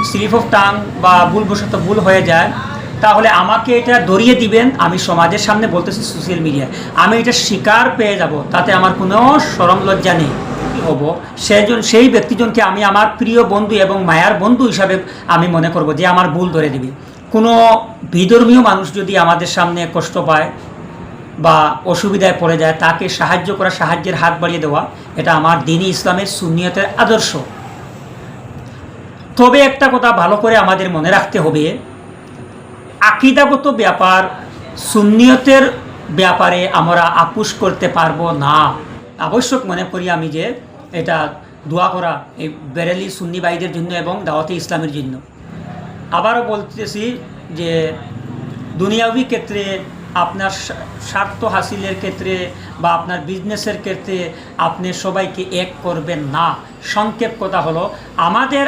Slip of tongue বা ভুলবশত ভুল হয়ে যায়, তাহলে আমাকে এটা ধরিয়ে দিবেন। আমি সমাজের সামনে বলতেছি, সোশ্যাল মিডিয়ায় আমি এটা শিকার পেয়ে যাব, তাতে আমার কোনো শরম লজ্জা নেই। হব সেই ব্যক্তিজনকে আমি আমার প্রিয় বন্ধু এবং মায়ার বন্ধু হিসাবে আমি মনে করব, যে আমার ভুল ধরে দিবে। কোনো বিধর্মীয় মানুষ যদি আমাদের সামনে কষ্ট পায় বা অসুবিধায় পড়ে যায়, তাকে সাহায্য করা, সাহায্যের হাত বাড়িয়ে দেওয়া, এটা আমার দ্বীনি ইসলামের সুন্নিয়তের আদর্শ। তবে একটা কথা ভালো করে আমাদের মনে রাখতে হবে, আকীদাগত ব্যাপার, সুন্নিয়তের ব্যাপারে আমরা আপোষ করতে পারবো না। আবশ্যক মনে করি আমি যে এটা দোয়া করা এই বেরেলি সুন্নি ভাইদের জন্য এবং দাওয়াতে ইসলামের জন্য। আবারও বলতেছি যে দুনিয়াবি ক্ষেত্রে, আপনার স্বার্থ হাসিলের ক্ষেত্রে বা আপনার বিজনেসের ক্ষেত্রে আপনি সবাইকে এক করবেন না। সংক্ষেপ কথা হলো, আমাদের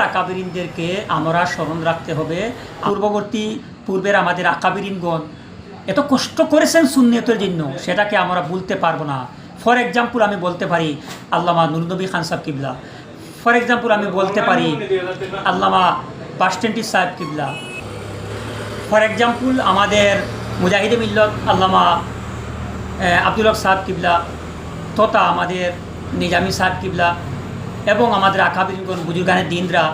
আকাবিরিনদেরকে আমরা স্মরণ রাখতে হবে। পূর্বের আমাদের আকাবিরিনগণ এত কষ্ট করেছেন সুন্নিয়তের জন্য, সেটাকে আমরা ভুলতে পারবো না। ফর এক্সাম্পল আমি বলতে পারি আল্লামা নুরনবী খান সাহেব কিবলা, ফর এক্সাম্পল আমি বলতে পারি আল্লামা বাসটেন্টি সাহেব কিবলা, ফর এক্সাম্পল আমাদের মুজাহিদে মিল্লত আল্লামা আব্দুল হক সাহেব কিবলা, তথা আমাদের নিজামী সাহেব কিবলা এবং আমাদের আকাবিরিনগণ, বুজুর্গানের দিনরা।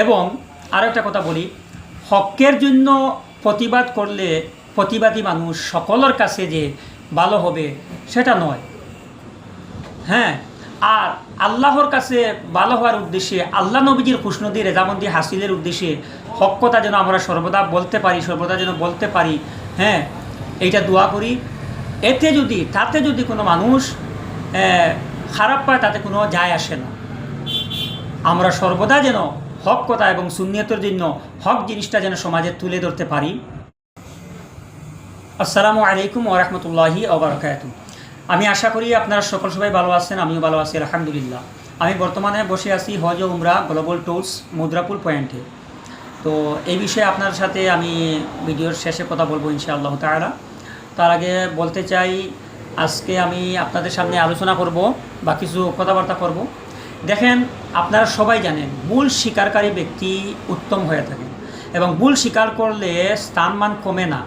এবং আরও একটা কথা বলি, হকের জন্য প্রতিবাদ করলে প্রতিবাদী মানুষ সকলের কাছে যে ভালো হবে সেটা নয়। হ্যাঁ, আর আল্লাহর কাছে ভালো হওয়ার উদ্দেশ্যে, আল্লাহ নবীজির খুশনদি রেজামন্দি হাসিলের উদ্দেশ্যে হক কথা যেন আমরা সর্বদা বলতে পারি। হ্যাঁ, এইটা দোয়া করি। তাতে যদি কোনো মানুষ খারাপ পায়, তাতে কোনো যায় আসে না। আমরা সর্বদা যেন হক কথা এবং সুন্নিয়তের জন্য হক জিনিসটা যেন সমাজে তুলে ধরতে পারি। আসসালামু আলাইকুম ওয়া রাহমাতুল্লাহি ওয়া বারাকাতুহু। আমি আশা করি আপনারা সবাই ভালো আছেন, আমিও ভালো আছি আলহামদুলিল্লাহ। আমি বর্তমানে বসে আছি হজ ও উমরা গ্লোবাল ট্যুরস মুদ্রাপুর পয়েন্টে। তো এই বিষয়ে আপনার সাথে আমি ভিডিওর শেষে কথা বলবো ইনশাআল্লাহ তাআলা। তার আগে বলতে চাই, আজকে আমি আপনাদের সামনে আলোচনা করব বা কিছু কথাবার্তা করব। দেখেন, আপনারা সবাই জানেন ভুল স্বীকারকারী ব্যক্তি উত্তম হয়ে থাকেন, এবং ভুল স্বীকার করলে স্থানমান কমে না,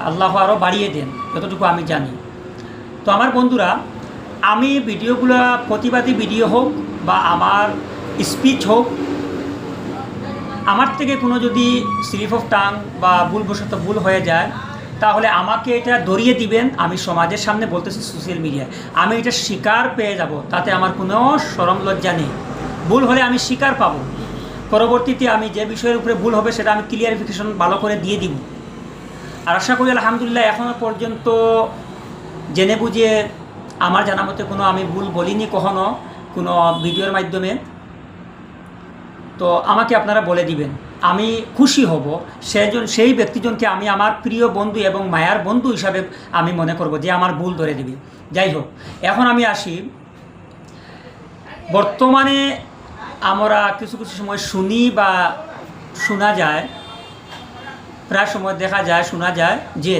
আল্লাহ আরও বাড়িয়ে দেন, যতটুকু আমি জানি। তো আমার বন্ধুরা, আমি ভিডিওগুলো প্রতিবাদী ভিডিও হোক বা আমার স্পিচ হোক, আমার থেকে কোনো যদি স্লিপ অফ টাং বা ভুলবশত ভুল হয়ে যায়, তাহলে আমাকে এটা ধরিয়ে দিবেন। আমি সমাজের সামনে বলতেছি, সোশ্যাল মিডিয়ায় আমি এটা শিকার পেয়ে যাব, তাতে আমার কোনো শরম লজ্জা নেই। ভুল হলে আমি শিকার পাবো, পরবর্তীতে আমি যে বিষয়ের উপরে ভুল হবে সেটা আমি ক্লিয়ারিফিকেশন ভালো করে দিয়ে দিব। আর আশা করি আলহামদুলিল্লাহ এখনও পর্যন্ত জেনে বুঝে আমার জানা মতে কোনো আমি ভুল বলিনি কখনো কোনো ভিডিওর মাধ্যমে। তো আমাকে আপনারা বলে দিবেন, আমি খুশি হব। সেই ব্যক্তিজনকে আমি আমার প্রিয় বন্ধু এবং মায়ার বন্ধু হিসাবে আমি মনে করব, যে আমার ভুল ধরে দিবে। যাই হোক, এখন আমি আসি। বর্তমানে আমরা কিছু সময় শুনি বা শোনা যায়, প্রায় সময় শোনা যায় যে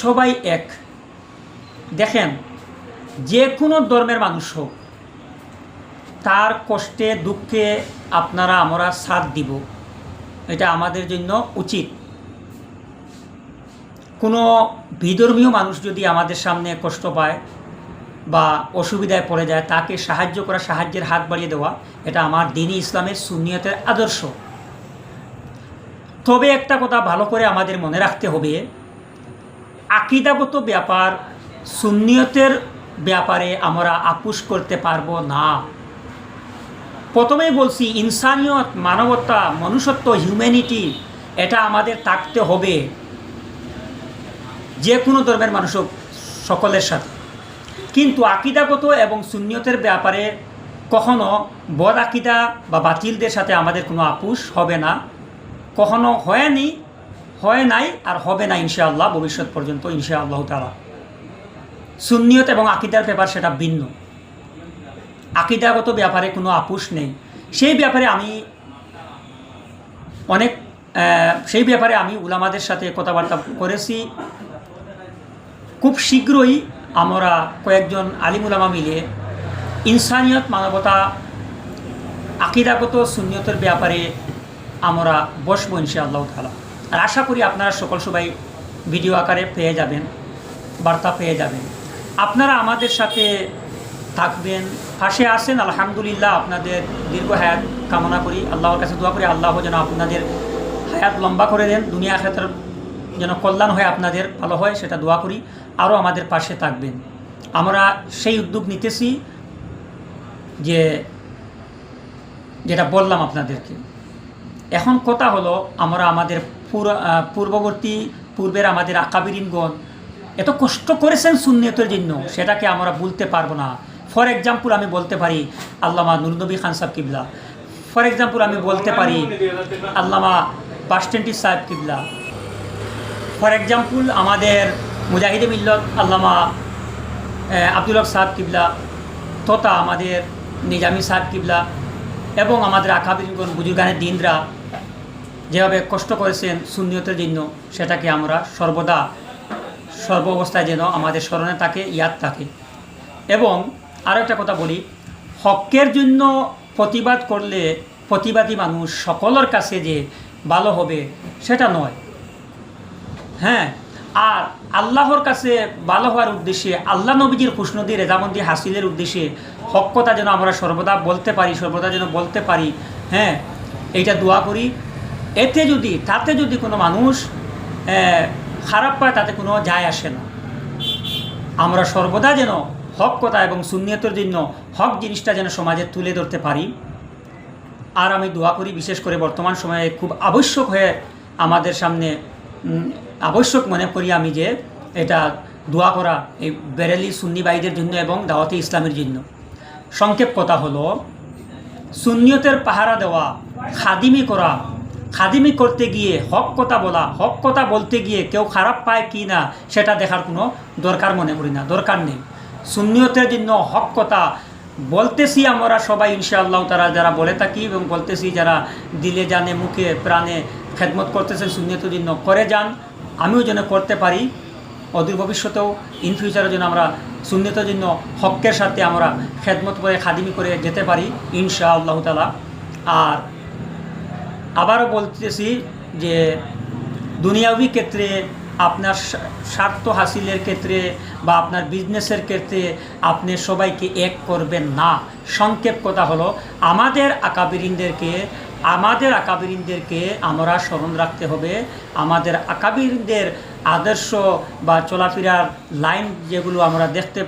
সবাই এক। দেখেন, যে কোনো ধর্মের মানুষ হোক, তার কষ্টে দুঃখে আমরা সাথ দিব, এটা আমাদের জন্য উচিত। কোনো বিধর্মীয় মানুষ যদি আমাদের সামনে কষ্ট পায় বা অসুবিধায় পড়ে যায়, তাকে সাহায্য করা, সাহায্যের হাত বাড়িয়ে দেওয়া, এটা আমার দ্বীনি ইসলামের সুন্নিয়তের আদর্শ। তবে একটা কথা ভালো করে আমাদের মনে রাখতে হবে, আকীদাগত ব্যাপার, সুন্নিয়তের ব্যাপারে আমরা আপোষ করতে পারবো না। প্রথমেই বলছি, ইনসানিয়ত, মানবতা, মনুষ্যত্ব, হিউম্যানিটি, এটা আমাদের থাকতে হবে যে কোনো ধর্মের মানুষ হোক, সকলের সাথে। কিন্তু আকীদাগত এবং সুন্নিয়তের ব্যাপারে কখনো বদ আকীদা বা বাতিলদের সাথে আমাদের কোনো আপোষ হবে না, কখনো হয় নাই আর হবে না ইনশাআল্লাহ, ভবিষ্যৎ পর্যন্ত ইনশাআল্লাহ তাআলা। সুন্নিয়ত এবং আকীদার ব্যাপার সেটা ভিন্ন। আকীদাগত ব্যাপারে কোনো আপোষ নেই। সেই ব্যাপারে আমি উলামাদের সাথে কথাবার্তা করেছি। খুব শীঘ্রই আমরা কয়েকজন আলিম উলামা মিলে ইনসানিয়ত, মানবতা আকিদাগত সুন্নিয়তের ব্যাপারে আমরা বসবো ইনশাআল্লাহ তাআলা। আর আশা করি আপনারা সবাই ভিডিও আকারে পেয়ে যাবেন, বার্তা পেয়ে যাবেন। আপনারা আমাদের সাথে থাকবেন, পাশে আসেন। আলহামদুলিল্লাহ, আপনাদের দীর্ঘ হায়াত কামনা করি, আল্লাহর কাছে দোয়া করি আল্লাহ যেন আপনাদের হায়াত লম্বা করে দেন, দুনিয়া আখিরাতের যেন কল্যাণ হয়, আপনাদের ভালো হয়, সেটা দোয়া করি। আরও আমাদের পাশে থাকবেন। আমরা সেই উদ্যোগ নিতেছি যেটা বললাম আপনাদেরকে। এখন কথা হলো, আমরা আমাদের পূর্বের আমাদের আকাবিরিনগণ এত কষ্ট করেছেন সুন্নিয়তের জন্য, সেটাকে আমরা ভুলতে পারবো না। ফর এক্সাম্পল আমি বলতে পারি আল্লামা নুরনবী খান সাহেব কিবলা, ফর এক্সাম্পল আমি বলতে পারি আল্লামা বাসটেন্টি সাহেব কিবলা, ফর এক্সাম্পল আমাদের মুজাহিদে মিল্লত আল্লামা আব্দুল হক সাহেব কিবলা, তথা আমাদের নিজামী সাহেব কিবলা এবং আমাদের আকাবিরিনগণ বুজুর্গানের দিনরা যেভাবে কষ্ট করেছেন সুন্নিয়তের জন্য, সেটাকে আমরা সর্ব অবস্থায় যেন আমাদের স্মরণে থাকে, ইয়াদ থাকে। এবং আরও একটা কথা বলি, হকের জন্য প্রতিবাদ করলে প্রতিবাদী মানুষ সকলের কাছে যে ভালো হবে সেটা নয়। হ্যাঁ, আর আল্লাহর কাছে ভালো হওয়ার উদ্দেশ্যে, আল্লাহ নবীজির খুশনদি রেজামন্দি হাসিলের উদ্দেশ্যে হক কথা যেন আমরা সর্বদা বলতে পারি। হ্যাঁ, এইটা দোয়া করি। তাতে যদি কোনো মানুষ খারাপ পায়, তাতে কোনো যায় আসে না। আমরা সর্বদা যেন হক কথা এবং সুন্নিয়তের জন্য হক জিনিসটা যেন সমাজে তুলে ধরতে পারি। আর আমি দোয়া করি, বিশেষ করে বর্তমান সময়ে খুব আবশ্যক হয়ে আমাদের সামনে আবশ্যক মনে করি আমি যে এটা দোয়া করা এই বেরেলি সুন্নি ভাইদের জন্য এবং দাওয়াতে ইসলামের জন্য। সংক্ষেপ কথা হলো, সুন্নিয়তের পাহারা দেওয়া, খাদিমি করতে গিয়ে হক কথা বলতে গিয়ে কেউ খারাপ পায় কি না সেটা দেখার কোনো দরকার নেই। সুন্নিয়তের জন্য হক কথা বলতেছি আমরা সবাই ইনশাআল্লাহ তারা যারা বলে থাকি এবং বলতেছি, যারা দিলে জানে মুখে প্রাণে খেদমত করতেছেন সুন্নিয়তের জন্য, করে যান। আমিও যেন করতে পারি, অদূর ভবিষ্যতেও ইন ফিউচারের জন্য আমরা সুন্নিয়তের জন্য হকের সাথে আমরা খেদমত করে খাদিমি করে যেতে পারি ইনশাআল্লাহ তাআলা। আর আবারও বলতেছি যে দুনিয়াবি ক্ষেত্রে, আপনার স্বার্থ হাসিলের ক্ষেত্রে বা আপনার বিজনেসের ক্ষেত্রে আপনি সবাইকে এক করবেন না। সংক্ষেপ কথা হলো, আমাদের আকাবিরিনদেরকে আমরা স্মরণ রাখতে হবে। আমাদের আকাবিরিনদের আদর্শ বা চলাফেরার লাইন যেগুলো আমরা দেখতে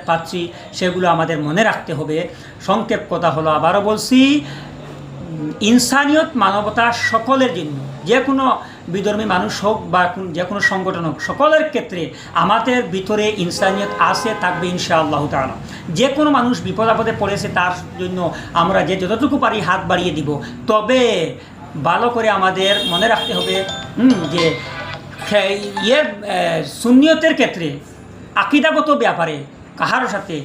পাচ্ছি সেগুলো আমাদের মনে রাখতে হবে। সংক্ষেপ কথা হলো, আবারও বলছি, ইনসানিয়ত, মানবতা সকলের জন্য, যে কোনো বিধর্মী মানুষ হোক বা যে কোনো সংগঠন হোক, সকলের ক্ষেত্রে আমাদের ভিতরে ইনসানিয়ত থাকবে ইনশাআল্লাহ তাআলা। যে কোনো মানুষ বিপদ আপদে পড়েছে, তার জন্য আমরা যতটুকু পারি হাত বাড়িয়ে দিব। তবে ভালো করে আমাদের মনে রাখতে হবে যে সুন্নিয়তের ক্ষেত্রে আকিদাগত ব্যাপারে কাহার সাথে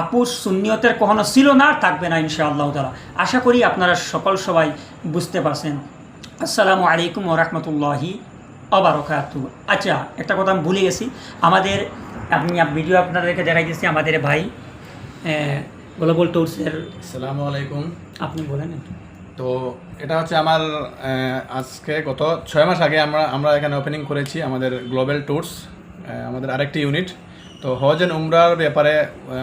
আপুস সুন্নিয়তের কখনো ছিল না, থাকবে না ইনশাআল্লাহ তাআলা। আশা করি আপনারা সবাই বুঝতে পারছেন। আসসালামু আলাইকুম ওয়া রাহমাতুল্লাহি ওয়া বারাকাতুহু। আচ্ছা, একটা কথা আমি ভুলে গেছি, আমাদের ভিডিও আপনাদেরকে দেখাই দিচ্ছি, আমাদের ভাই গ্লোবাল ট্যুরসের। আসসালামু আলাইকুম। আপনি বলেন। তো এটা হচ্ছে আমার আজকে গত 6 মাস আগে আমরা এখানে ওপেনিং করেছি আমাদের গ্লোবাল ট্যুরস, আমাদের আরেকটি ইউনিট। তো হজ এন্ড উমরার ব্যাপারে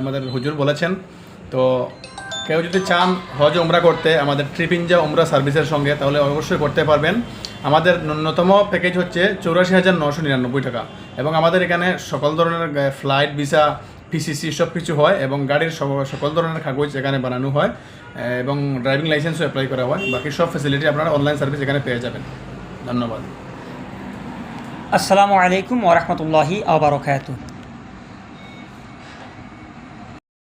আমাদের হুজুর বলেছেন, তো কেউ যদি চান হজ উমরা করতে আমাদের ট্রিপ ইনজা উমরা সার্ভিসের সঙ্গে, তাহলে অবশ্যই করতে পারবেন। আমাদের ন্যূনতম প্যাকেজ হচ্ছে 84,999 টাকা এবং আমাদের এখানে সকল ধরনের ফ্লাইট, ভিসা, পিসিসি সব কিছু হয় এবং গাড়ির সকল ধরনের কাগজ এখানে বানানো হয় এবং ড্রাইভিং লাইসেন্সও অ্যাপ্লাই করা হয়। বাকি সব ফ্যাসিলিটি আপনারা অনলাইন সার্ভিস এখানে পেয়ে যাবেন। ধন্যবাদ। আসসালামু আলাইকুম ওয়া রাহমাতুল্লাহি ওয়া বারাকাতুহু।